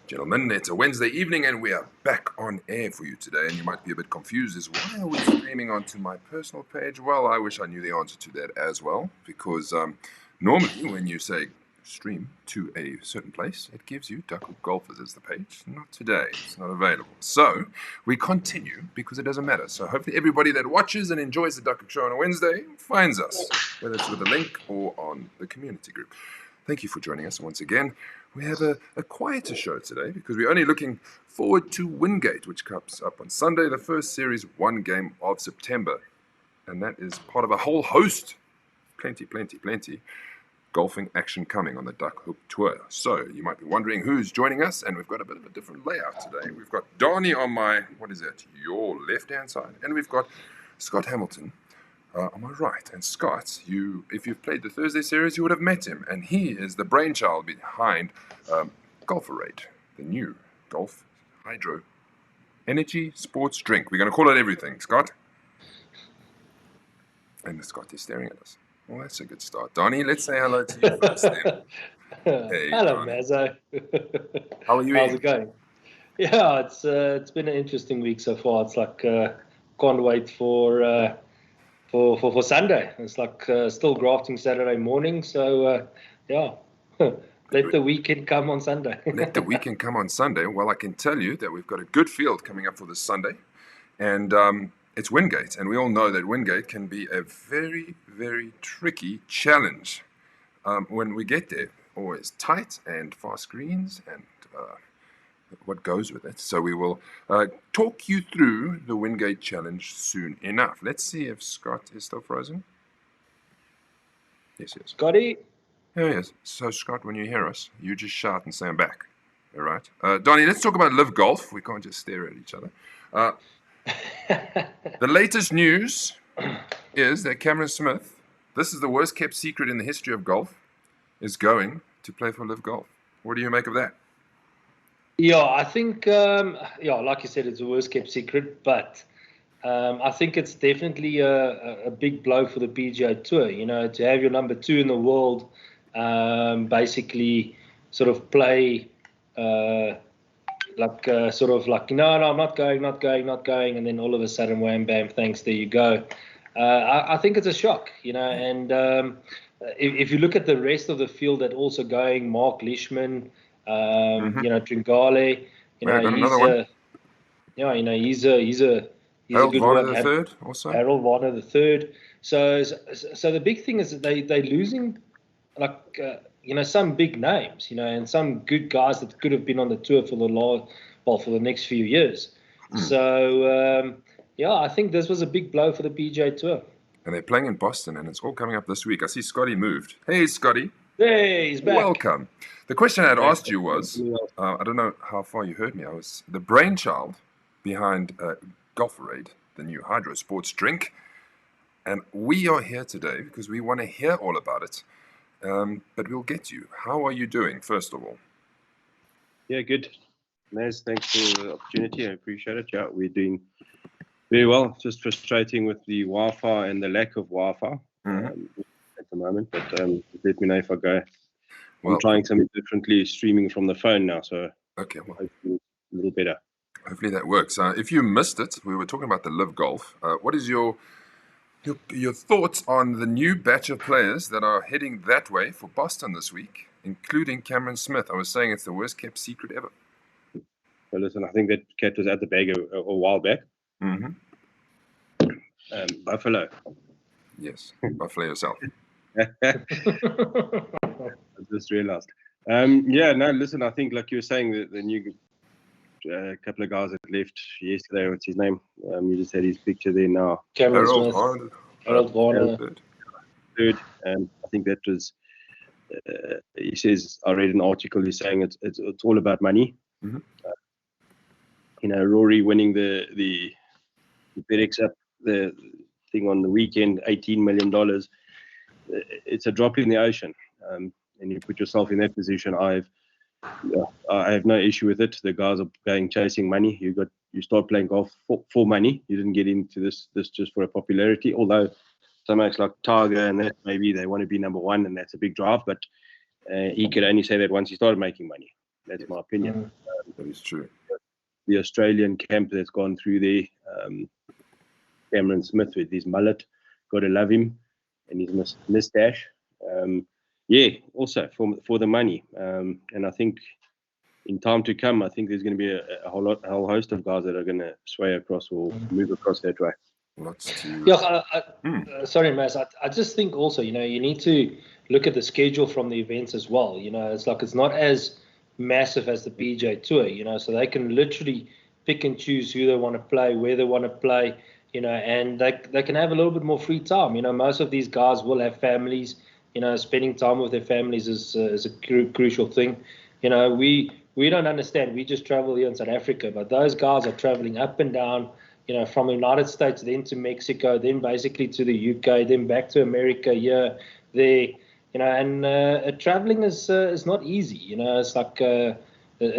Gentlemen, it's a Wednesday evening and we are back on air for you today. And you might be a bit confused as why are we streaming onto my personal page? Well, I wish I knew the answer to that as well, because normally when you say stream to a certain place, it gives you Duckhook Golfers as the page. Not today, it's not available. So we continue because it doesn't matter. So hopefully everybody that watches and enjoys the Duckhook Show on a Wednesday finds us, whether it's with a link or on the community group. Thank you for joining us once again. We have a quieter show today because we're only looking forward to Wingate, which comes up on Sunday, the first series 1 game of September. And that is part of a whole host, plenty golfing action coming on the Duckhook Tour. So you might be wondering who's joining us, and we've got a bit of a different layout today. We've got Donnie on your left-hand side, and we've got Scott Hamilton on my right. And Scott, if you've played the Thursday series, you would have met him. And he is the brainchild behind Golferade, the new golf hydro energy sports drink. We're going to call it everything, Scott. And Scott is staring at us. Well, that's a good start. Donnie, let's say hello to you first then. Hey, hello, Mazzo. How are you? How's it going? Yeah, it's been an interesting week so far. It's like can't wait for Sunday. It's like still grafting Saturday morning. So yeah, let the weekend come on Sunday. Let the weekend come on Sunday. Well, I can tell you that we've got a good field coming up for this Sunday, and it's Wingate, and we all know that Wingate can be a very, very tricky challenge when we get there. Always tight and fast greens and what goes with it. So we will talk you through the Wingate challenge soon enough. Let's see if Scott is still frozen. Yes, yes. Scotty? Yeah, yes. So Scott, when you hear us, you just shout and say I'm back. All right. Donnie, let's talk about live golf. We can't just stare at each other. The latest news is that Cameron Smith, this is the worst kept secret in the history of golf, is going to play for live golf. What do you make of that? Yeah, I think, like you said, it's a worst kept secret, but I think it's definitely a big blow for the PGA Tour, to have your number 2 in the world basically sort of play no, I'm not going, and then all of a sudden, wham, bam, thanks, there you go. I think it's a shock, and if you look at the rest of the field that also going, Mark Leishman, Tringale, he's a Harold good Varner one. the third also. Harold Varner the third. So the big thing is that they're losing some big names, and some good guys that could have been on the tour for the next few years. So I think this was a big blow for the PGA Tour. And they're playing in Boston, and it's all coming up this week. I see Scotty moved. Hey, Scotty. Hey, he's back. Welcome. The question I had asked you was, I don't know how far you heard me. I was the brainchild behind Golferade, the new hydro sports drink. And we are here today because we want to hear all about it. But we'll get you. How are you doing, first of all? Yeah, good. Naz, thanks for the opportunity. I appreciate it. Yeah, we're doing very well. Just frustrating with the Wi-Fi and the lack of Wi-Fi at the moment. But let me know if I go. I'm trying something differently, streaming from the phone now. So okay, well, hopefully a little better. Hopefully that works. If you missed it, we were talking about the live golf. What is your thoughts on the new batch of players that are heading that way for Boston this week, including Cameron Smith? I was saying it's the worst kept secret ever. Well, listen, I think that cat was at the bag a while back. Buffalo. Yes, Buffalo yourself. I just realized. Listen, I think like you were saying, the new couple of guys that left yesterday, what's his name? You just had his picture there now. Harold Varner. Third. I think that was, he says, I read an article, he's saying it's all about money. Rory winning the FedEx Cup, the thing on the weekend, $18 million. It's a drop in the ocean. And you put yourself in that position. I have no issue with it. The guys are going chasing money. You start playing golf for money. You didn't get into this just for a popularity. Although some acts like Tiger and that, maybe they want to be number 1, and that's a big drive. But he could only say that once he started making money. That's my opinion. That is true. The Australian camp that's gone through there, Cameron Smith with his mullet, got to love him, and his moustache. Also for the money, and I think in time to come, I think there's going to be a whole host of guys that are going to sway across or move across that way. Lots to. Yeah, sorry, Mas. I just think also, you need to look at the schedule from the events as well. It's not as massive as the PGA Tour. So they can literally pick and choose who they want to play, where they want to play, and they can have a little bit more free time. Most of these guys will have families. Spending time with their families is a crucial thing. We don't understand. We just travel here in South Africa, but those guys are traveling up and down. From the United States, then to Mexico, then basically to the UK, then back to America, here, there, and traveling is not easy. It's like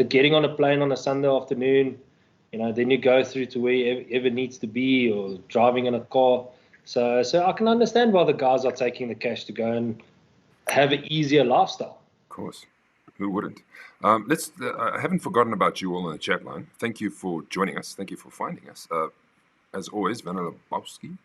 getting on a plane on a Sunday afternoon, then you go through to wherever it needs to be, or driving in a car. So I can understand why the guys are taking the cash to go and have an easier lifestyle. Of course. Who wouldn't? I haven't forgotten about you all in the chat line. Thank you for joining us. Thank you for finding us. As always, Vanilla Bowski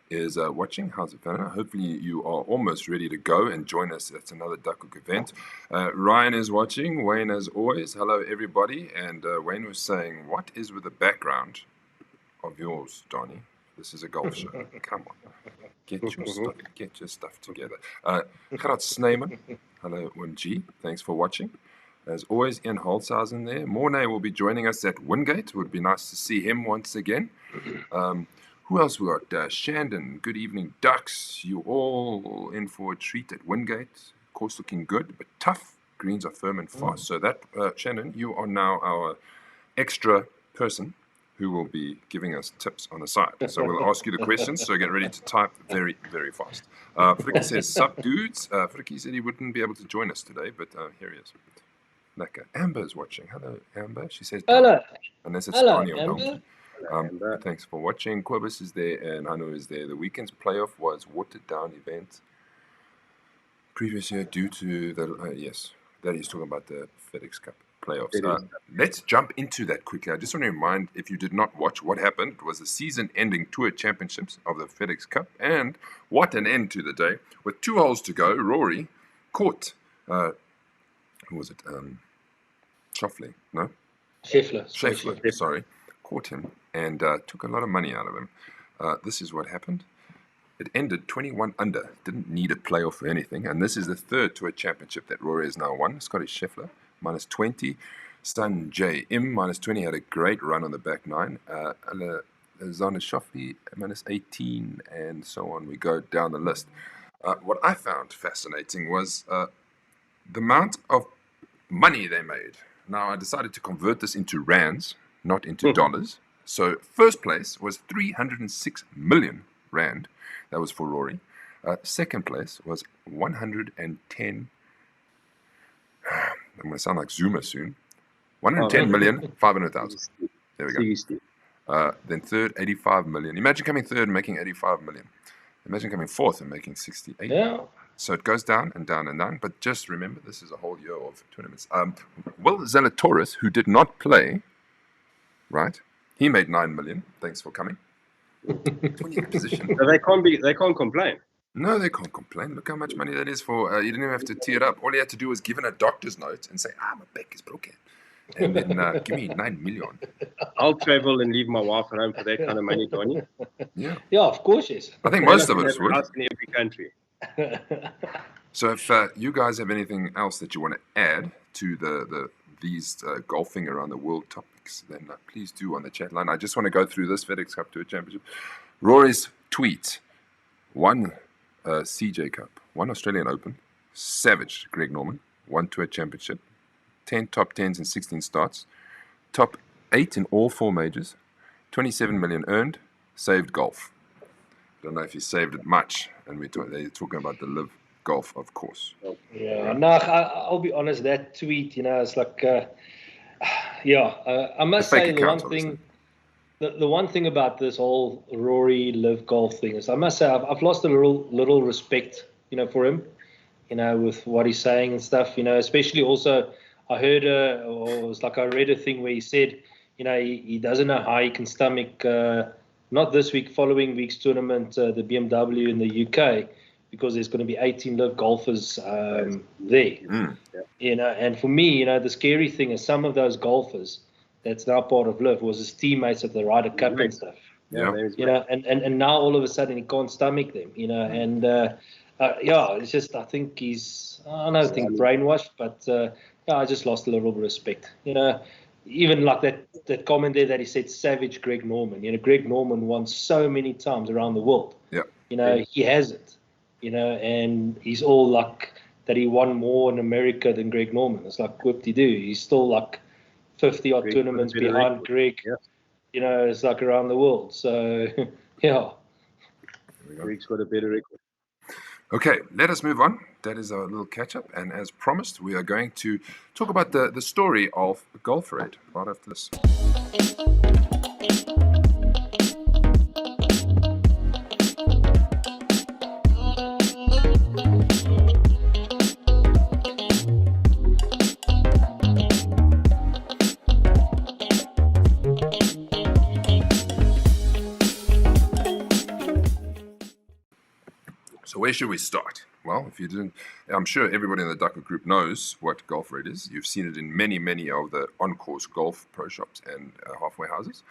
is watching. How's it, Vanilla? Hopefully you are almost ready to go and join us at another Duckhook event. Ryan is watching. Wayne, as always. Hello, everybody. And Wayne was saying, what is with the background of yours, Donnie? This is a golf show. Come on. Get your stuff together. Gerard Snyman. Hello, G. Thanks for watching. As always, Ian Holzhausen there. Mornay will be joining us at Wingate. It would be nice to see him once again. Who else we got? Shandon. Good evening, Ducks. You all in for a treat at Wingate. Course looking good, but tough. Greens are firm and fast. So that, Shandon, you are now our extra person who will be giving us tips on the side. So we'll ask you the questions, so get ready to type very, very fast. Fricky says, sup dudes? Fricky said he wouldn't be able to join us today, but here he is. Lekker. Amber's watching. Hello, Amber. She says, hello. Unless it's Hello, Donnie or Donkey. Thanks for watching. Quibus is there, and Hanu is there. The weekend's playoff was watered down event previous year due to the, yes, that he's talking about the FedEx Cup playoffs. Let's jump into that quickly. I just want to remind, if you did not watch, what happened was the season-ending Tour Championships of the FedEx Cup, and what an end to the day. With 2 holes to go, Rory caught, who was it? Schauffele, no? Scheffler, sorry. Caught him and took a lot of money out of him. This is what happened. It ended 21 under. Didn't need a playoff or anything. And this is the third Tour Championship that Rory has now won. Scottish Scheffler, minus 20. Stan J. M, minus 20, had a great run on the back nine. Alexander Schauffele, minus 18, and so on. We go down the list. What I found fascinating was the amount of money they made. Now, I decided to convert this into rands, not into dollars. So first place was 306 million rand. That was for Rory. Second place was 110. I'm going to sound like Zuma soon. 110,500,000. There we go. Then third, 85 million. Imagine coming third and making 85 million. Imagine coming fourth and making 68. Yeah. So it goes down and down and down. But just remember, this is a whole year of tournaments. Will Zalatoris, who did not play, right? He made 9 million. Thanks for coming. 20th position. So they can't complain. No, they can't complain. Look how much money that is for. You didn't even have to tee it up. All you had to do was give in a doctor's note and say, my back is broken. And then give me 9 million. I'll travel and leave my wife at home for that kind of money, Donnie. Yeah. Yeah, of course, yes. I think most of us would. In every country. So if you guys have anything else that you want to add to these golfing around the world topics, then please do on the chat line. I just want to go through this FedEx Cup Tour Championship. Rory's tweet. 1 CJ Cup, 1 Australian Open, Savage, Greg Norman, 1 Tour Championship, 10 top 10s and 16 starts, top 8 in all 4 majors, 27 million earned, saved golf. I don't know if he saved it much, and they're talking about the live golf, of course. Yeah, no, I'll be honest, that tweet, it's like, I must say the one thing. The one thing about this whole Rory live golf thing is, I must say, I've lost a little respect, for him, with what he's saying and stuff, especially also I heard, or it was like I read a thing where he said, he doesn't know how he can stomach not this week, following week's tournament, the BMW in the UK, because there's going to be 18 live golfers there. Mm. And for me, the scary thing is some of those golfers that's now part of Live was his teammates at the Ryder Cup and stuff. Yeah. And now all of a sudden he can't stomach them, and it's just, I think I don't think brainwashed, but I just lost a little bit of respect, even like that comment there that he said savage Greg Norman. Greg Norman won so many times around the world. Yeah. He has it, and he's all like that he won more in America than Greg Norman. It's like whoop-de-doo. He's still like 50 odd tournaments behind Greg. Yeah. It's like around the world. So yeah. Greg's got a better record. Okay, let us move on. That is our little catch-up. And as promised, we are going to talk about the story of Golferade right after this. So where should we start? Well, if you didn't, I'm sure everybody in the Duckhook group knows what Golferade is. You've seen it in many, many of the on-course golf pro shops and halfway houses.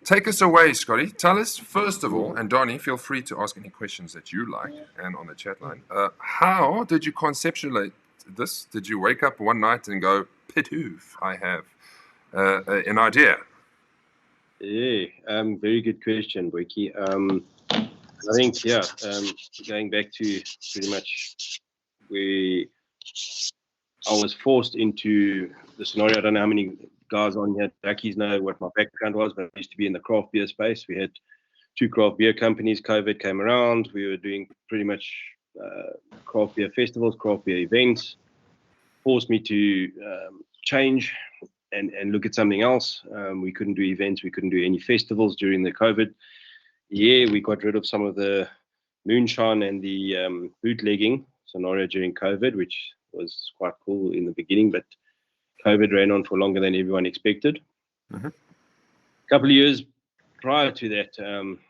Take us away, Scotty. Tell us, first of all, and Donnie, feel free to ask any questions that you like and on the chat line. How did you conceptualize this? Did you wake up one night and go, Pidoof, I have an idea? Yeah, very good question, Boykie. I think, going back to pretty much where I was forced into the scenario. I don't know how many guys on here, Duckies, know what my background was, but I used to be in the craft beer space. We had 2 craft beer companies. COVID came around. We were doing pretty much craft beer festivals, craft beer events. Forced me to change and look at something else. We couldn't do events. We couldn't do any festivals during the COVID. Yeah, we got rid of some of the moonshine and the bootlegging scenario during COVID, which was quite cool in the beginning, but COVID ran on for longer than everyone expected. Mm-hmm. A couple of years prior to that,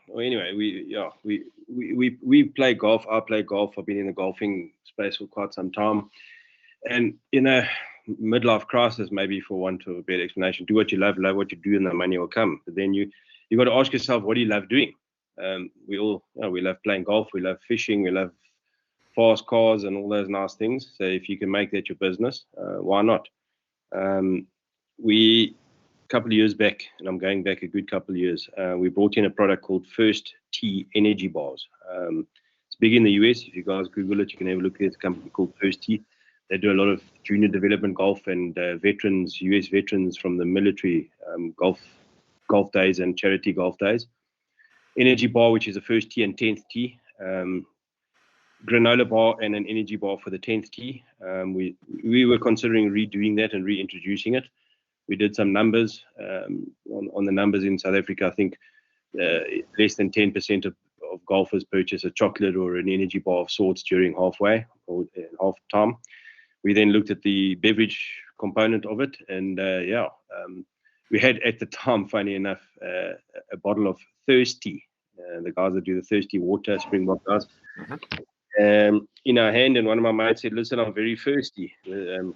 anyway, we play golf. I play golf. I've been in the golfing space for quite some time, and in a midlife crisis, maybe for want of a better explanation, do what you love what you do, and the money will come. But then you got to ask yourself, what do you love doing? We all, we love playing golf, we love fishing, we love fast cars and all those nice things. So if you can make that your business, why not? We, a couple of years back, and I'm going back a good couple of years, we brought in a product called First Tee Energy Bars. It's big in the US. If you guys Google it, you can have a look at it. It's a company called First Tee. They do a lot of junior development golf and veterans, US veterans from the military golf days and charity golf days. Energy bar, which is a first tee and 10th tee. Granola bar and an energy bar for the 10th tee. We were considering redoing that and reintroducing it. We did some numbers on the numbers in South Africa. I think less than 10% of golfers purchase a chocolate or an energy bar of sorts during halfway or half time. We then looked at the beverage component of it, and we had at the time, funny enough, a bottle of Thirsty, the guys that do the Thirsty water, Springbok guys, in our hand. And one of my mates said, "Listen, I'm very thirsty."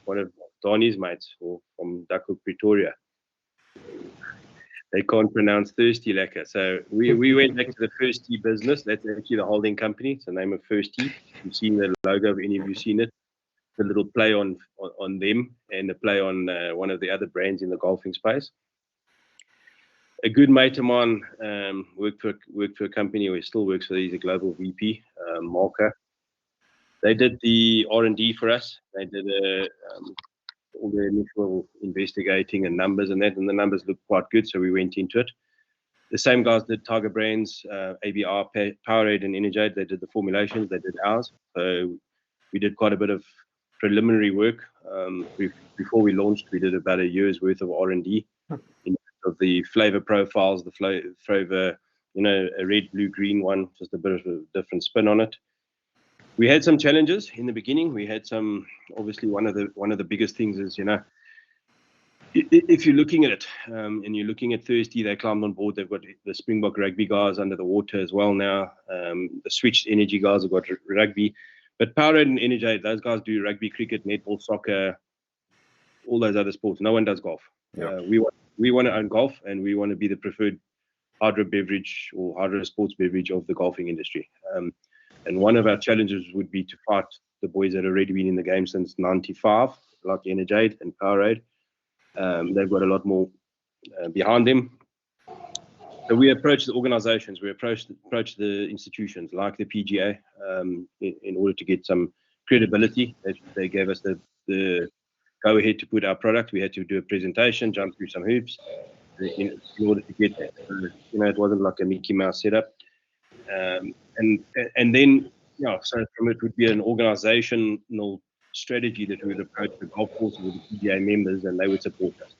One of Donnie's mates from Duckhook, Pretoria. They can't pronounce thirsty lekker. So we went back to the First Tee business. That's actually the holding company. It's the name of First Tee. You've seen the logo. Have any of you seen it? The little play on them and a play on one of the other brands in the golfing space. A good mate of mine worked for a company, or still works for. He's a global VP, Marker. They did the R&D for us. They did all the initial investigating and numbers and that, and the numbers looked quite good, so we went into it. The same guys did Tiger Brands, ABR, Powerade, and Energade. They did the formulations. They did ours. So we did quite a bit of preliminary work. Before we launched, we did about a year's worth of R&D in terms of the flavor profiles, the flavor, a red, blue, green one, just a bit of a different spin on it. We had some challenges in the beginning. We had some, obviously, one of the biggest things is, if you're looking at it, and you're looking at Thursday, they climbed on board. They've got the Springbok rugby guys under the water as well now. The switched energy guys have got rugby, but Powerade and Energy, those guys do rugby, cricket, netball, soccer, all those other sports. No one does golf. Yeah. We want to own golf, and we want to be the preferred hydro beverage or hydro sports beverage of the golfing industry. And one of our challenges would be to fight the boys that have already been in the game since '95, like Energy and Powerade. They've got a lot more behind them. So we approach the organizations, we approach the institutions like the PGA in order to get some credibility. They gave us the go ahead to put our product. We had to do a presentation, jump through some hoops in order to get that. It wasn't like a Mickey Mouse setup. And then, so from it would be an organizational strategy that we would approach the golf course with the PGA members, and they would support us,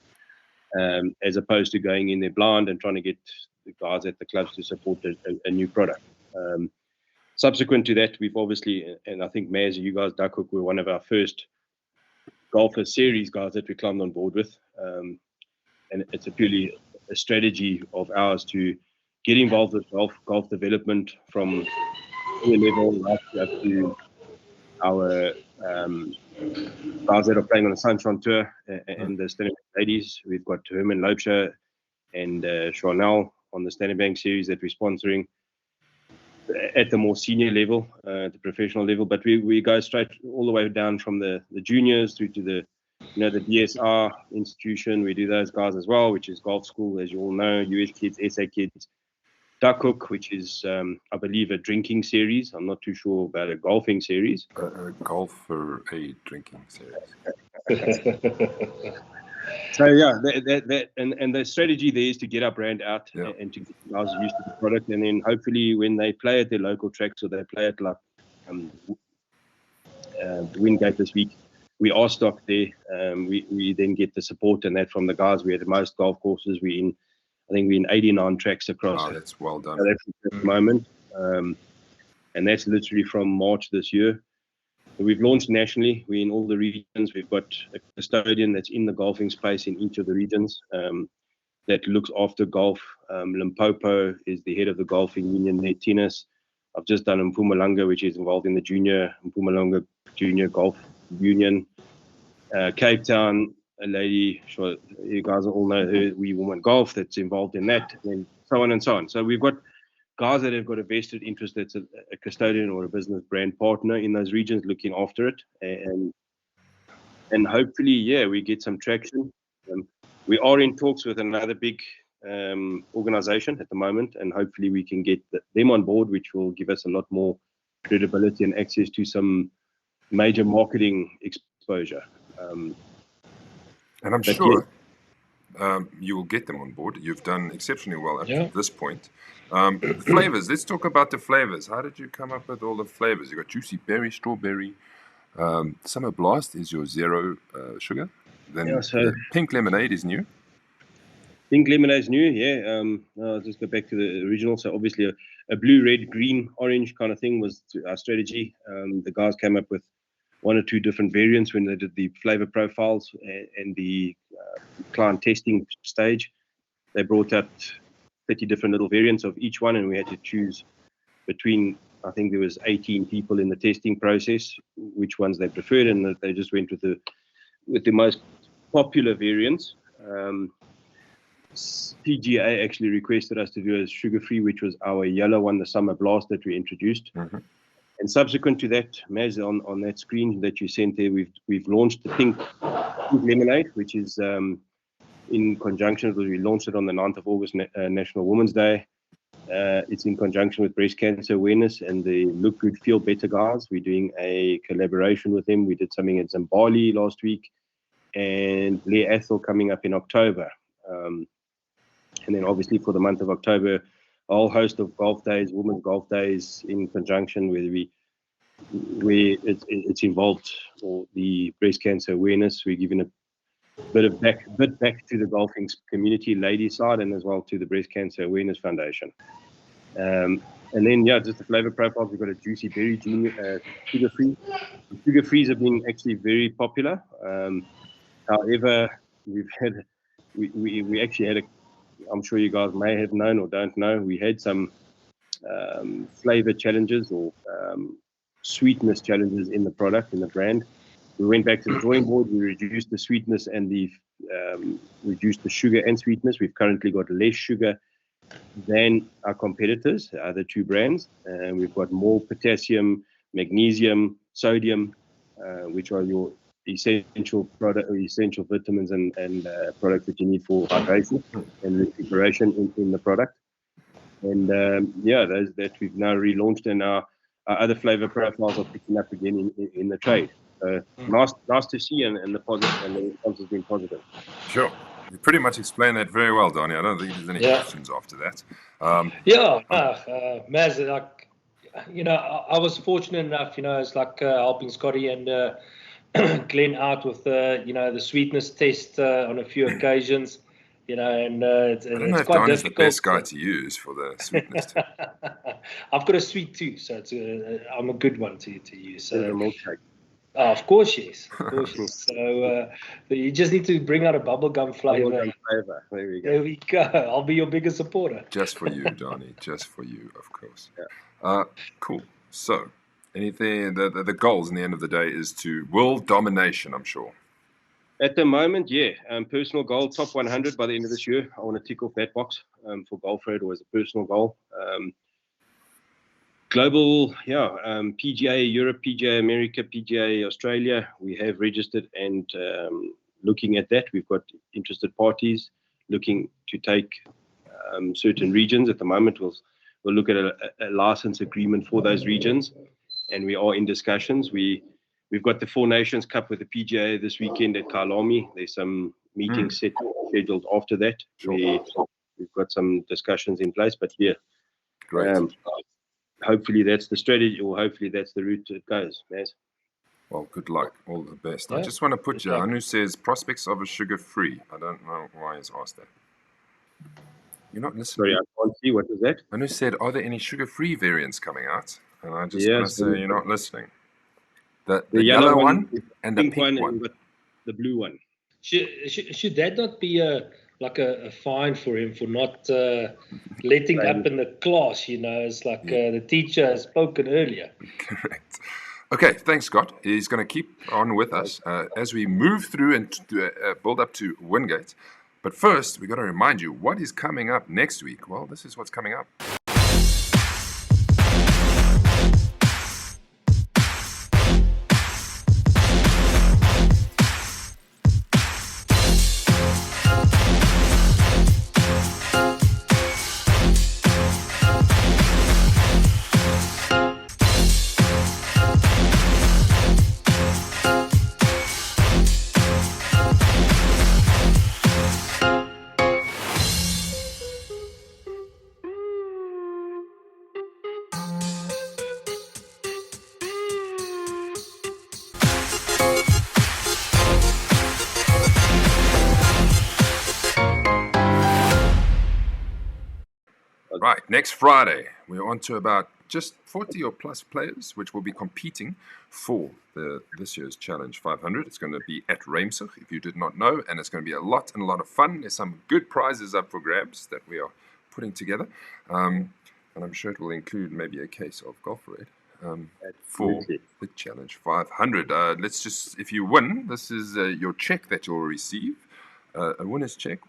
as opposed to going in there blind and trying to get the guys at the clubs to support a new product. Subsequent to that, we've obviously, and I think Maz, you guys, Duckhook, were one of our first golfer series guys that we climbed on board with, and it's purely a strategy of ours to get involved with golf development from any level right up to our guys that are playing on the Sunshine Tour and the Standard Bank ladies. We've got Herman Loubser and Chanel on the Standard Bank series that we're sponsoring at the more senior level, the professional level. But we go straight all the way down from the juniors through to the DSR institution. We do those guys as well, which is golf school, as you all know, US kids, SA kids. Duckhook, which is, I believe, a drinking series. I'm not too sure about a golfing series. Golf for a drinking series. So yeah, and the strategy there is to get our brand out and to get guys used to the product, and then hopefully when they play at their local tracks or they play at like Wingate this week, we are stocked there. We then get the support and that from the guys. We had the most golf courses. I think we're in 89 tracks across. Oh, that's well done. At the moment, and that's literally from March this year. So we've launched nationally. We're in all the regions. We've got a custodian that's in the golfing space in each of the regions that looks after golf. Limpopo is the head of the golfing union there, tennis. I've just done Mpumalanga, which is involved in the Mpumalanga Junior Golf Union. Cape Town, a lady, sure you guys all know her, We Woman Golf, that's involved in that, and so on and so on. So we've got guys that have got a vested interest that's a custodian or a business brand partner in those regions looking after it. And hopefully, we get some traction. We are in talks with another big organization at the moment, and hopefully we can get them on board, which will give us a lot more credibility and access to some major marketing exposure. And I'm sure you will get them on board. You've done exceptionally well up to this point. Flavors. Let's talk about the flavors. How did you come up with all the flavors? You got juicy berry, strawberry. Summer Blast is your zero sugar. Then pink lemonade is new. Pink lemonade is new, I'll just go back to the original. So obviously a blue, red, green, orange kind of thing was our strategy. The guys came up with one or two different variants when they did the flavor profiles and the client testing stage. They brought out 30 different little variants of each one, and we had to choose between, I think there was 18 people in the testing process, which ones they preferred, and they just went with the most popular variants. PGA actually requested us to do a sugar-free, which was our yellow one, the Summer Blast that we introduced. Mm-hmm. And subsequent to that, Maz, on that screen that you sent there, we've launched the pink lemonade, which is in conjunction with, we launched it on the 9th of August, National Women's Day. It's in conjunction with breast cancer awareness and the Look Good, Feel Better guys. We're doing a collaboration with them. We did something at Zimbabwe last week, and Blair Athol coming up in October. And then obviously for the month of October, a whole host of golf days, women's golf days in conjunction where it's involved or the breast cancer awareness. We're giving a bit back to the golfing community, ladies side, and as well to the Breast Cancer Awareness Foundation. And then, just the flavor profiles. We've got a juicy berry, sugar-free. Sugar-frees have been actually very popular. However, we actually had I'm sure you guys may have known or don't know, we had some flavor challenges or sweetness challenges in the product, in the brand. We went back to the drawing board. We reduced the sweetness and reduced the sugar and sweetness. We've currently got less sugar than our competitors, the other two brands. And we've got more potassium, magnesium, sodium, which are your essential vitamins and products that you need for hydration and recuperation in the product. And those that we've now relaunched, and our other flavor profiles are picking up again in the trade. Nice to see, and the response has been positive. Sure. You pretty much explained that very well, Donnie. I don't think there's any questions after that. Maz, like, I was fortunate enough, it's like helping Scotty and Glenn out with the sweetness test on a few occasions, and it's quite difficult. Donnie's the best guy to use for the sweetness test. I've got a sweet tooth, so I'm a good one to use. So. The milkshake. Oh, of course, yes. So you just need to bring out a bubblegum flavor. There we go. I'll be your biggest supporter. Just for you, Donnie. Just for you, of course. Yeah. Cool. So, anything, the goals in the end of the day is to world domination, I'm sure. At the moment, personal goal, top 100 by the end of this year. I want to tick off that box for Golferade, or as a personal goal. Global, PGA Europe, PGA America, PGA Australia. We have registered and looking at that. We've got interested parties looking to take certain regions. At the moment, we'll look at a license agreement for those regions, and we are in discussions. We've got the Four Nations Cup with the PGA this weekend at Kyalami. There's some meetings scheduled after that. Sure. We've got some discussions in place, but great. Hopefully that's the strategy, or hopefully that's the route it goes, Maz. Well, good luck. All the best. Yeah. I just want to put you, Anu says, prospects of a sugar-free. I don't know why he's asked that. You're not listening. Sorry, I can't see. What was that? Anu said, are there any sugar-free variants coming out? And I just want to say you're not listening. The yellow one and the pink one. And the blue one. Should that not be a fine for him for not letting up in the class? It's like the teacher has spoken earlier. Correct. Okay, thanks, Scott. He's going to keep on with us as we move through and build up to Wingate. But first, we've got to remind you what is coming up next week. Well, this is what's coming up. Right, next Friday, we're on to about just 40 or plus players, which will be competing for this year's Challenge 500. It's going to be at Reimsig, if you did not know, and it's going to be a lot of fun. There's some good prizes up for grabs that we are putting together, and I'm sure it will include maybe a case of Golferade for the Challenge 500. Let's just, if you win, this is your check that you'll receive, a winner's check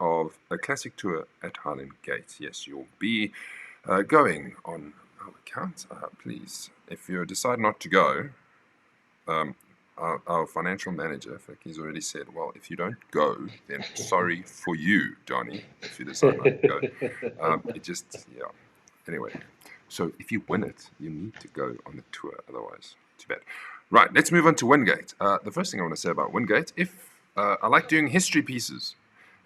of a classic tour at Highland Gate. Yes, you'll be going on our account. Please, if you decide not to go, our financial manager, he's already said, well, if you don't go, then sorry for you, Donnie, if you decide not to go. Anyway, so if you win it, you need to go on the tour, otherwise, too bad. Right, let's move on to Wingate. The first thing I want to say about Wingate, I like doing history pieces.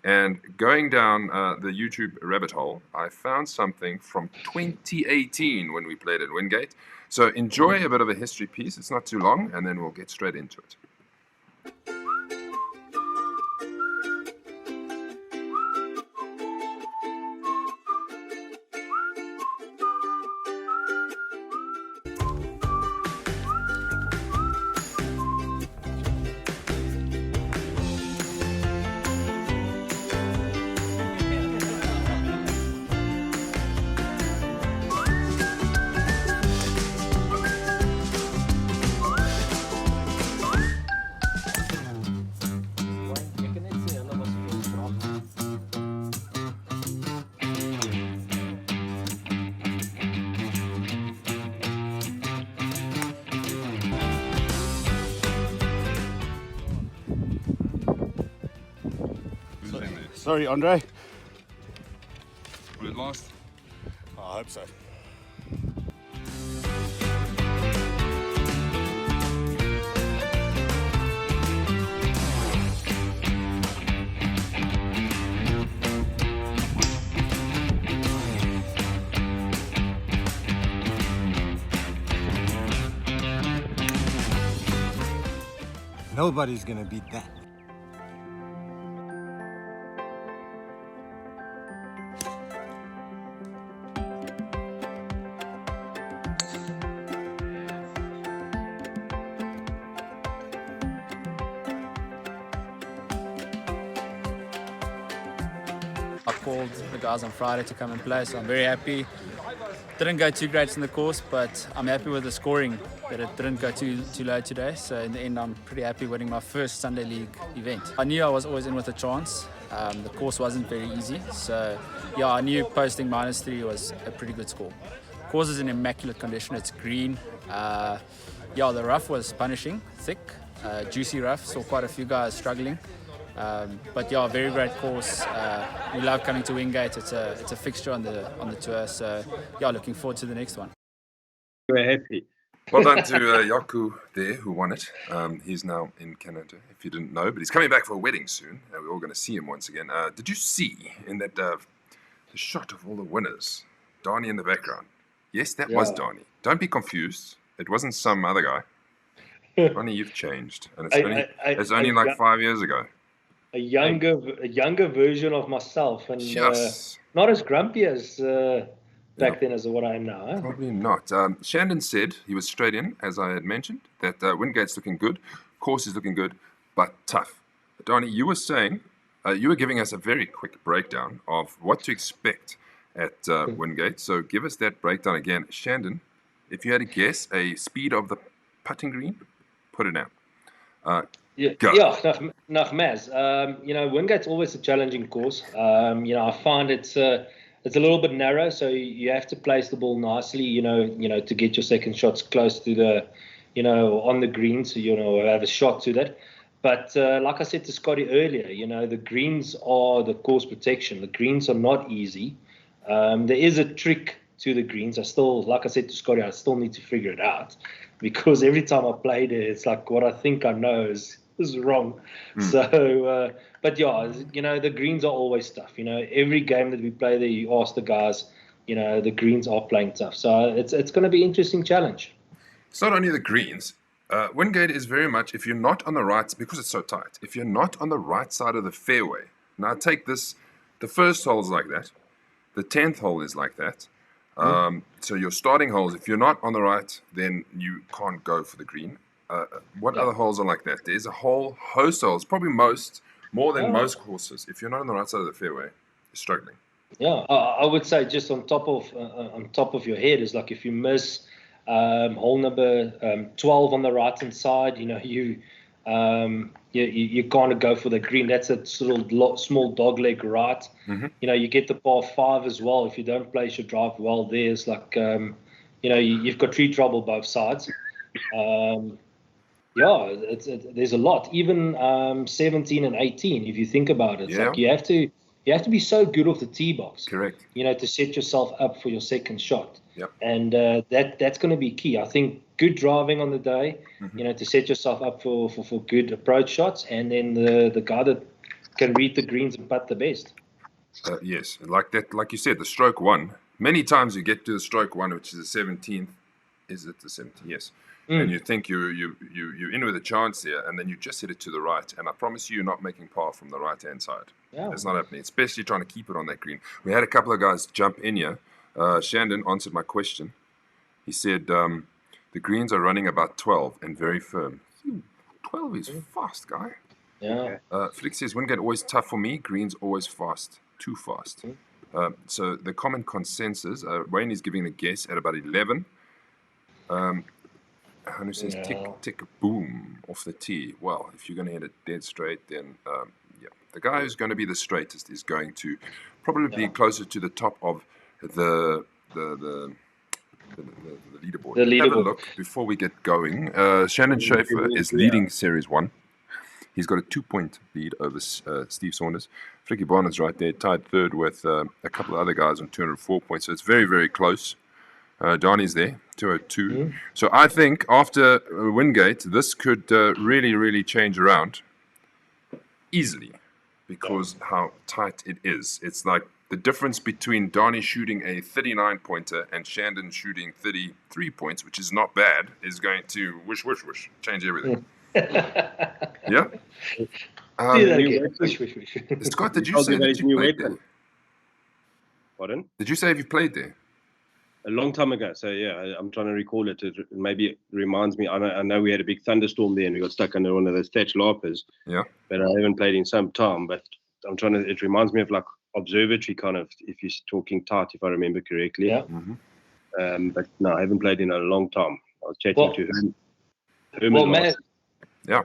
And going down the YouTube rabbit hole, I found something from 2018 when we played at Wingate. So enjoy a bit of a history piece. It's not too long, and then we'll get straight into it. Sorry, Andre. Will it last? I hope so. Nobody's gonna beat that. I called the guys on Friday to come and play, so I'm very happy. Didn't go too great in the course, but I'm happy with the scoring, that it didn't go too low today. So in the end, I'm pretty happy winning my first Sunday League event. I knew I was always in with a chance. The course wasn't very easy, so yeah, I knew posting -3 was a pretty good score. Course is in immaculate condition. It's green. Yeah, the rough was punishing, thick, juicy rough. Saw quite a few guys struggling. But yeah, very great course. We love coming to Wingate. It's a fixture on the tour. So yeah, looking forward to the next one. We're happy. Well done to Yaku there, who won it. He's now in Canada, if you didn't know, but he's coming back for a wedding soon. We're all going to see him once again. Did you see in that the shot of all the winners, Donnie in the background? Yes, that was Donnie. Don't be confused. It wasn't some other guy. Donnie, you've changed, and it's only like 5 years ago. A younger version of myself, and Yes. not as grumpy as back then as what I am now. Huh? Probably not. Shandon said, he was straight in, as I had mentioned, that Wingate's looking good, course is looking good, but tough. Donnie, you were saying, you were giving us a very quick breakdown of what to expect at Wingate. So give us that breakdown again. Shandon, if you had to guess a speed of the putting green, put it down. Go. Nach Maz. Wingate's always a challenging course. I find it's a little bit narrow, so you have to place the ball nicely, to get your second shots close to the, on the green, so have a shot to that. But like I said to Scotty earlier, the greens are the course protection. The greens are not easy. There is a trick to the greens. Like I said to Scotty, I still need to figure it out, because every time I played it, it's like what I think I know is wrong. So, but yeah, the greens are always tough. Every game that we play there, you ask the guys, the greens are playing tough. So it's going to be an interesting challenge. It's not only the greens. Wingate is very much, if you're not on the right, because it's so tight, if you're not on the right side of the fairway. Now take this, the first hole is like that. The 10th hole is like that. So your starting holes, if you're not on the right, then you can't go for the green. What other holes are like that? There's a whole host of holes, probably more than most courses. If you're not on the right side of the fairway, you're struggling. Yeah, I would say just on top of your head is like if you miss hole number 12 on the right hand side, you kind of go for the green. That's a sort of small dog leg right. You get the par 5 as well. If you don't place your drive well, there's like you've got tree trouble both sides. There's a lot. Even 17 and 18, if you think about it, it's like you have to be so good off the tee box. Correct. To set yourself up for your second shot. Yep. And that's going to be key. I think good driving on the day, to set yourself up for good approach shots, and then the guy that can read the greens and putt the best. Yes, like that, like you said, the stroke one. Many times you get to the stroke one, which is the 17th. Is it the 17th? Yes. And you think you're in with a chance here, and then you just hit it to the right. And I promise you're not making par from the right-hand side. Yeah. It's not happening, especially trying to keep it on that green. We had a couple of guys jump in here. Shandon answered my question. He said the greens are running about 12 and very firm. 12 is fast, guy. Yeah. Flick says, Wingate always tough for me. Greens always fast. Too fast. So the common consensus, Wayne is giving a guess at about 11. Hanu says, tick, tick, boom, off the tee. Well, if you're going to hit it dead straight, then, the guy who's going to be the straightest is going to probably be closer to the top of the leaderboard. The leaderboard. Have a look before we get going. Shannon Schaefer is leading Series 1. He's got a 2-point lead over Steve Saunders. Fricky Barnard's right there, tied third with a couple of other guys on 204 points. So it's very, very close. Donnie's there, 202. Mm. So I think after Wingate, this could really, really change around easily because how tight it is. It's like the difference between Donnie shooting a 39-pointer and Shandon shooting 33 points, which is not bad, is going to whoosh, whoosh, whoosh, change everything. Yeah? Do that again. Wish. Scott, did you say that you played there? Pardon? Did you say you've played there? A long time ago. So, yeah, I'm trying to recall it. Maybe it reminds me. I know we had a big thunderstorm there and we got stuck under one of those thatch larpers. Yeah. But I haven't played in some time. But I'm trying to, it reminds me of like observatory kind of, if you're talking tight, if I remember correctly. Yeah. Mm-hmm. But no, I haven't played in a long time. I was chatting to him. Well, Maz, yeah,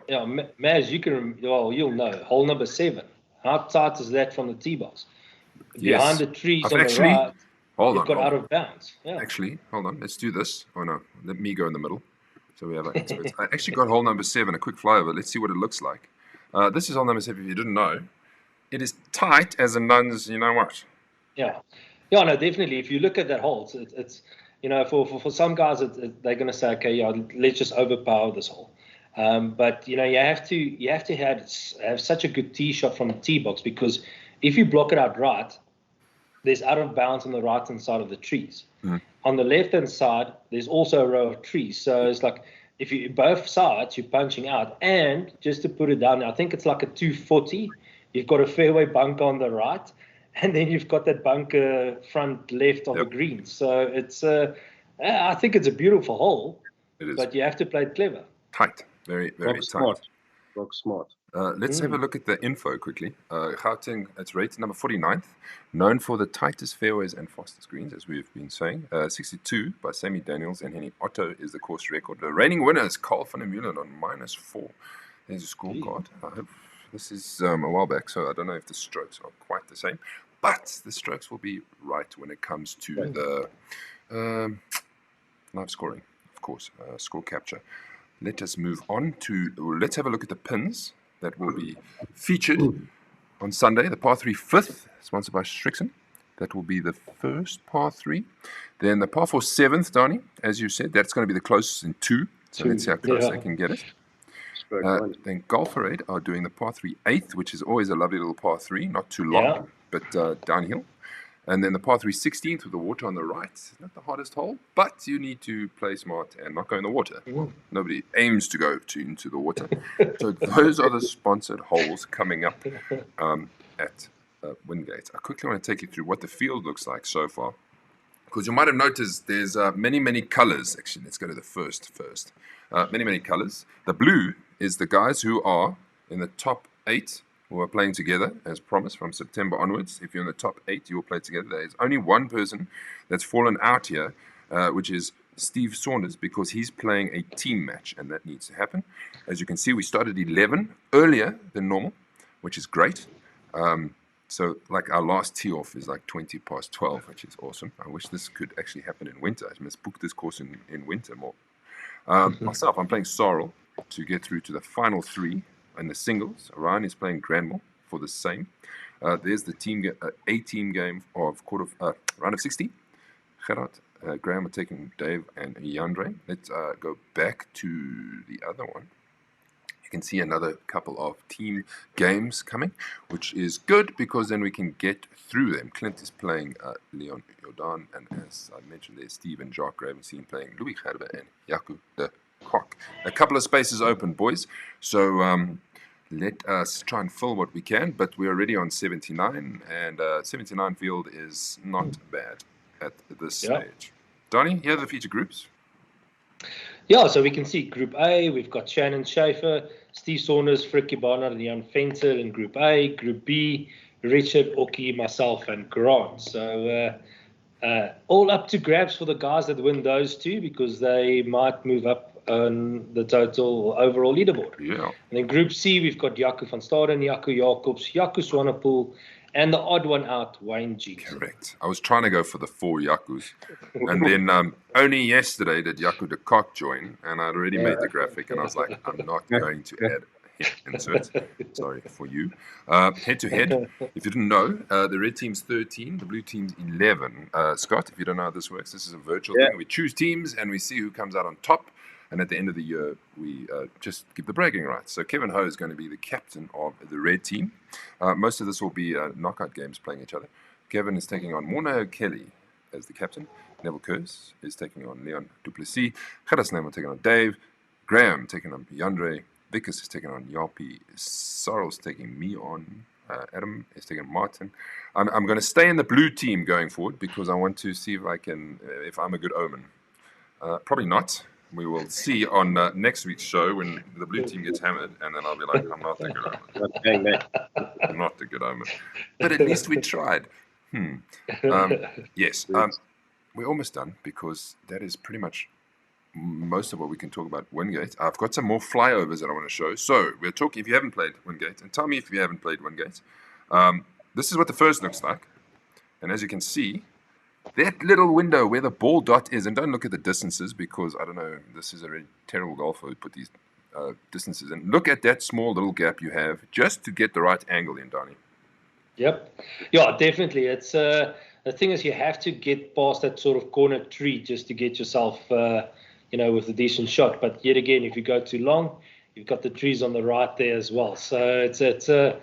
Maz, you'll know. Hole number 7. How tight is that from the tee box? Behind the trees on the right, you've got out of bounds. Yeah. Actually, hold on. Let's do this. Oh, no. Let me go in the middle. So we have our experts. I actually got hole number 7, a quick flyover. Let's see what it looks like. This is hole number 7, if you didn't know. It is tight as a nun's, you know what? Yeah. Yeah, no, definitely. If you look at that hole, it's you know, for some guys, they're going to say, okay, yeah, let's just overpower this hole. But you know, you have to have such a good tee shot from the tee box, because if you block it out right, there's out of bounds on the right hand side of the trees. Mm. On the left hand side, there's also a row of trees. So it's like if you both sides you're punching out, and just to put it down, I think it's like a 240. You've got a fairway bunker on the right, and then you've got that bunker front left of the green. So it's I think it's a beautiful hole. It is. But you have to play it clever. Tight. Very, very tight. Rock smart. Let's have a look at the info quickly. Gauteng, it's rated number 49th, known for the tightest fairways and fastest greens, as we've been saying. 62 by Sammy Daniels and Henny Otto is the course record. The reigning winner is Carl van der Meulen on -4. There's a scorecard. I hope this is a while back, so I don't know if the strokes are quite the same. But the strokes will be right when it comes to the live scoring, of course, score capture. Let us move on let's have a look at the pins that will be featured on Sunday. The par 3 5th, sponsored by Strixon. That will be the first par 3. Then the par 4 7th, Donnie, as you said, that's going to be the closest in 2. So let's see how close they can get it. Then Golferade are doing the par 3 8th, which is always a lovely little par 3, not too long, but downhill. And then the par 3 16th with the water on the right. Not the hardest hole, but you need to play smart and not go in the water. Nobody aims to go into the water. So those are the sponsored holes coming up at Wingate. I quickly want to take you through what the field looks like so far, because you might have noticed there's many colors. Actually, let's go to the first. Many colors. The blue is the guys who are in the top 8 who are playing together, as promised, from September onwards. If you're in the top 8, you will play together. There's only one person that's fallen out here, which is Steve Saunders, because he's playing a team match, and that needs to happen. As you can see, we started 11 earlier than normal, which is great. So, like, our last tee-off is like 20 past 12, which is awesome. I wish this could actually happen in winter. I must book this course in winter more. Myself, I'm playing Sorrel to get through to the final 3 in the singles. Ryan is playing Granmore for the same. There's the team game of round of 60. Gerard, Graham are taking Dave and Yandre. Let's go back to the other one. You can see another couple of team games coming, which is good because then we can get through them. Clint is playing Leon Jordan, and as I mentioned, there's Steve and Jacques Ravenstein playing Louis Gerber and Jaco de Kock. A couple of spaces open, boys. So let us try and fill what we can, but we're already on 79, and 79 field is not bad at this stage. Donnie, here are the feature groups. Yeah, so we can see Group A, we've got Shannon Schaefer, Steve Saunders, Fricky Barnard, and Jan Venter in Group A. Group B, Richard, Oki, myself, and Grant. So all up to grabs for the guys that win those 2, because they might move up on the total overall leaderboard. Yeah. And then Group C, we've got Jaco van Staden, Jaco Jacobs, Jaco Swanepoel, and the odd one out, Wayne G. Correct. I was trying to go for the 4 Jaco's, and then only yesterday did Jaco de Kock join, and I'd already made the graphic, and I was like, I'm not going to add insert. Sorry for you. Head to head. If you didn't know, the red team's 13, the blue team's 11. Scott, if you don't know how this works, this is a virtual thing. We choose teams and we see who comes out on top. And at the end of the year, we just give the bragging rights. So Kevin Ho is going to be the captain of the red team. Most of this will be knockout games playing each other. Kevin is taking on Morna Kelly as the captain. Neville Kurz is taking on Leon Duplessis. Gerrit Snyman taking on Dave. Graham taking on Yandre. Vickers is taking on Yapi. Sorrel's taking me on. Adam is taking Martin. I'm going to stay in the blue team going forward because I want to see if I'm a good omen. Probably not. We will see on next week's show when the blue team gets hammered, and then I'll be like, I'm not the good omen. I'm not the good omen. But at least we tried. Yes. We're almost done because that is pretty much most of what we can talk about Wingate. I've got some more flyovers that I want to show. So we're talking, if you haven't played Wingate, and tell me if you haven't played Wingate. This is what the first looks like. And as you can see, that little window where the ball dot is, and don't look at the distances because, I don't know, this is a really terrible golfer who put these distances in. Look at that small little gap you have just to get the right angle in, Donnie. Yep. Yeah, definitely. It's the thing is you have to get past that sort of corner tree just to get yourself, with a decent shot. But yet again, if you go too long, you've got the trees on the right there as well. So it's a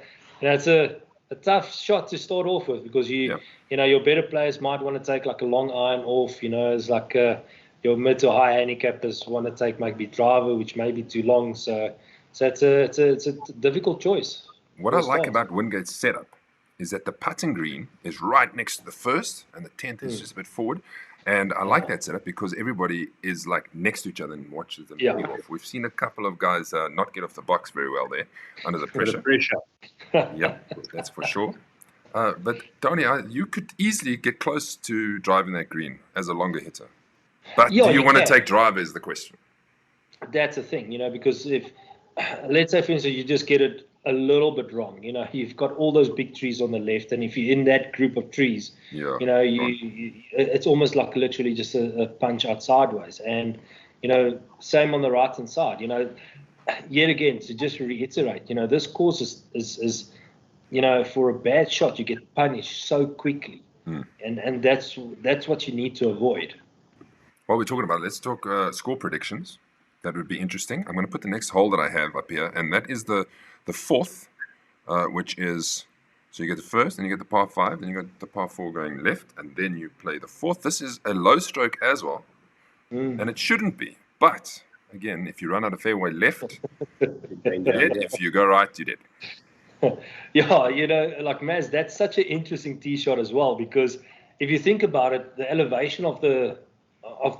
tough shot to start off with because your better players might want to take like a long iron off. It's like your mid to high handicappers want to take maybe driver, which may be too long. So it's a difficult choice. What I like about Wingate's setup is that the putting green is right next to the first, and the 10th is just a bit forward. And I like that setup because everybody is like next to each other and watches them getting off. We've seen a couple of guys not get off the box very well there under the pressure. Yeah, that's for sure. But Donnie, you could easily get close to driving that green as a longer hitter. But do you want to take driver is the question. That's the thing, because if, let's say, for instance, you just get it a little bit wrong, you've got all those big trees on the left, and if you're in that group of trees, it's almost like literally just a punch out sideways. And, same on the right hand side, yet again, to just reiterate, this course is for a bad shot, you get punished so quickly. And that's what you need to avoid. While we're talking about it, let's talk score predictions. That would be interesting. I'm going to put the next hole that I have up here, and that is the fourth, which is, so you get the first, then you get the par 5, then you got the par 4 going left, and then you play the fourth. This is a low stroke as well, and it shouldn't be. But, again, if you run out of fairway left, you're dead. If you go right, you're dead. Yeah, like Maz, that's such an interesting tee shot as well, because if you think about it, the elevation of the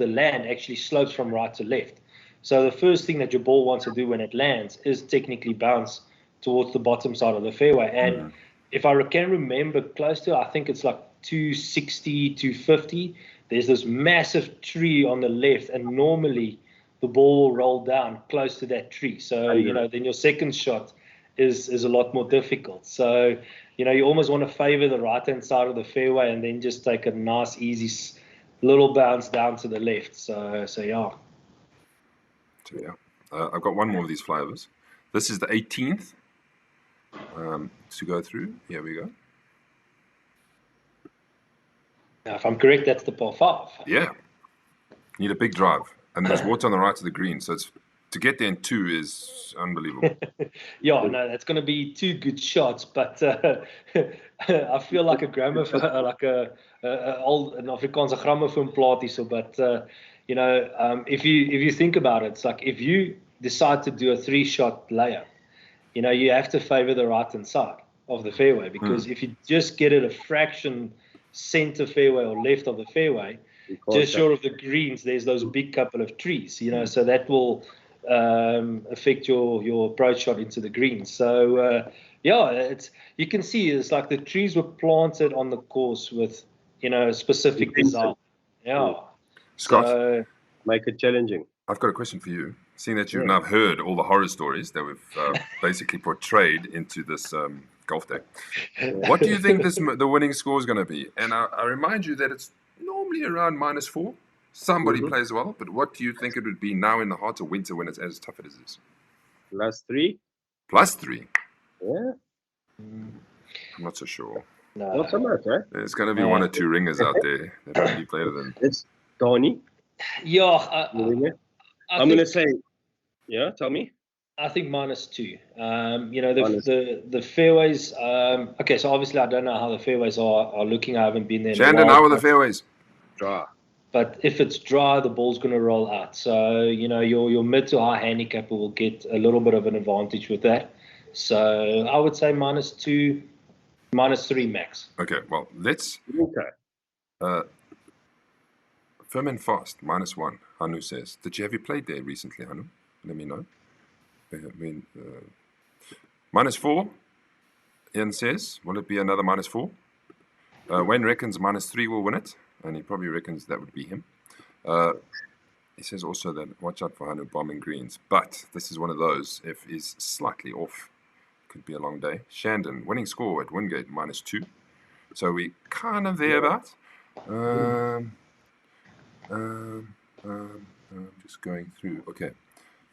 land actually slopes from right to left. So the first thing that your ball wants to do when it lands is technically bounce towards the bottom side of the fairway. And if I can remember close to, I think it's like 260, 250, there's this massive tree on the left, and normally the ball will roll down close to that tree. So, then your second shot is a lot more difficult. So, you almost want to favor the right-hand side of the fairway and then just take a nice, easy little bounce down to the left. So yeah. I've got one more of these flyovers. This is the 18th to go through. Here we go. Now, if I'm correct, that's the par 5. Yeah. Need a big drive. And there's water on the right of the green. So to get there in 2 is unbelievable. That's going to be 2 good shots. But I feel like a gramophone, like an Afrikaanse gramophone plaat hierso. But if you think about it, it's like if you decide to do a 3-shot layup, you have to favor the right-hand side of the fairway, because if you just get it a fraction center fairway or left of the fairway, just short of the greens, there's those big couple of trees, so that will affect your approach shot into the greens. So, you can see it's like the trees were planted on the course with, specific design. Yeah. Scott, make it challenging. I've got a question for you. Seeing that you've now heard all the horror stories that we've basically portrayed into this golf day, what do you think the winning score is going to be? And I remind you that it's normally around -4. Somebody plays well, but what do you think it would be now in the heart of winter when it's as tough as it is? Last 3? +3. Yeah, I'm not so sure. No. not so much, eh? There's going to be one or two ringers out there that will be better than. It's Donny. Yeah, I'm going to say, yeah, tell me. I think -2. Minus. The fairways. Okay, so obviously I don't know how the fairways are looking. I haven't been there. Shandon, how are the fairways? Draw. But if it's dry, the ball's going to roll out. So your mid to high handicapper will get a little bit of an advantage with that. So I would say -2, -3 max. Okay, well, let's. Okay. Firm and fast, -1. Hanu says. Have you played there recently, Hanu? Let me know. -4. Ian says, will it be another -4? Wayne reckons -3 will win it, and he probably reckons that would be him. He says also that watch out for Hanu bombing greens, but this is one of those. If he's slightly off, could be a long day. Shandon, winning score at Wingate -2, so we kind of thereabout. Just going through. Okay,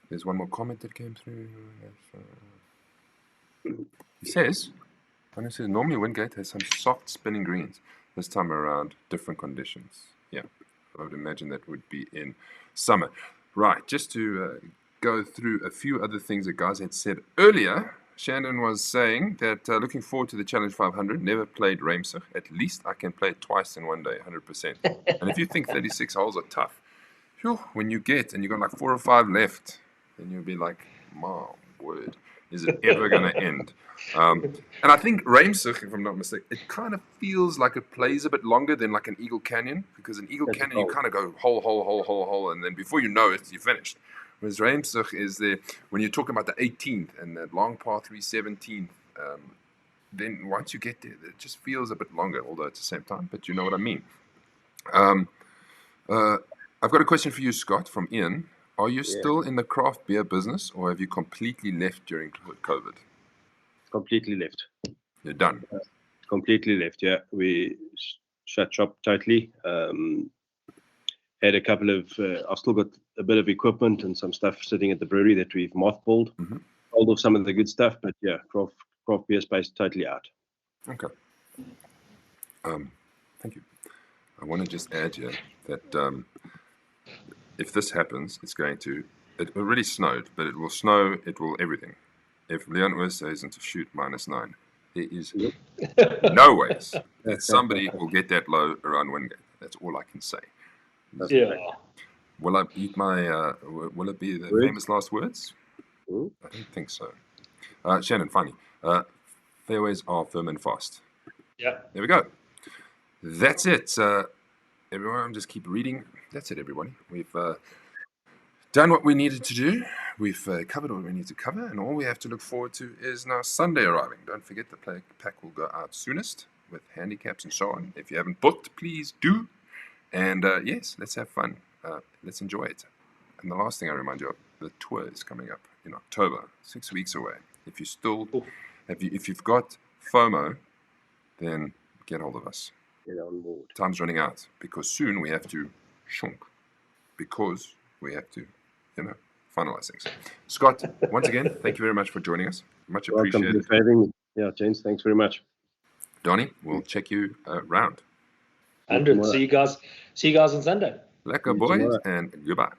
there's one more comment that came through. He says, normally Wingate has some soft spinning greens. This time around, different conditions. Yeah, I would imagine that would be in summer. Right, just to go through a few other things that guys had said earlier. Shandon was saying that looking forward to the Challenge 500. Never played Ramsey. At least I can play it twice in one day, 100%. And if you think 36 holes are tough, when you get and you got like 4 or 5 left, then you'll be like, my word, is it ever going to end? And I think Ramsey, if I'm not mistaken, it kind of feels like it plays a bit longer than like an Eagle Canyon, because in Eagle Canyon you kind of go hole, and then before you know it, you're finished. Whereas Ramsey is there, when you're talking about the 18th and that long par 3 17th, then once you get there, it just feels a bit longer, although at the same time, but you know what I mean. I've got a question for you, Scott, from Ian. Are you still in the craft beer business, or have you completely left during COVID? Completely left. You're done? Completely left, yeah. We shut shop totally. Had a couple of, I've still got a bit of equipment and some stuff sitting at the brewery that we've mothballed. Mm-hmm. Hold off some of the good stuff, but yeah, craft beer space totally out. Okay. Thank you. I want to just add here that if this happens, it already snowed, but it will snow, it will everything. If Leon Ursa isn't to shoot -9, there is no ways that somebody will get that low around Wingate. That's all I can say. Yeah. Will I eat my, will it be the famous last words? Ooh. I don't think so. Shannon, finally, fairways are firm and fast. Yeah. There we go. That's it. Everyone, just keep reading. That's it, everybody. We've done what we needed to do. We've covered what we need to cover, and all we have to look forward to is now Sunday arriving. Don't forget the pack will go out soonest with handicaps and so on. If you haven't booked, please do. And yes, let's have fun. Let's enjoy it. And the last thing I remind you of, the tour is coming up in October, 6 weeks away. If you still, if you've got FOMO, then get hold of us. Get on board. Time's running out because soon we have to shunk, because we have to, finalize things. Scott, once again, thank you very much for joining us. Much appreciated. Welcome to having me. Yeah, James, thanks very much. Donnie, we'll check you around. 100. See you guys on Sunday. Lekker boys, and goodbye.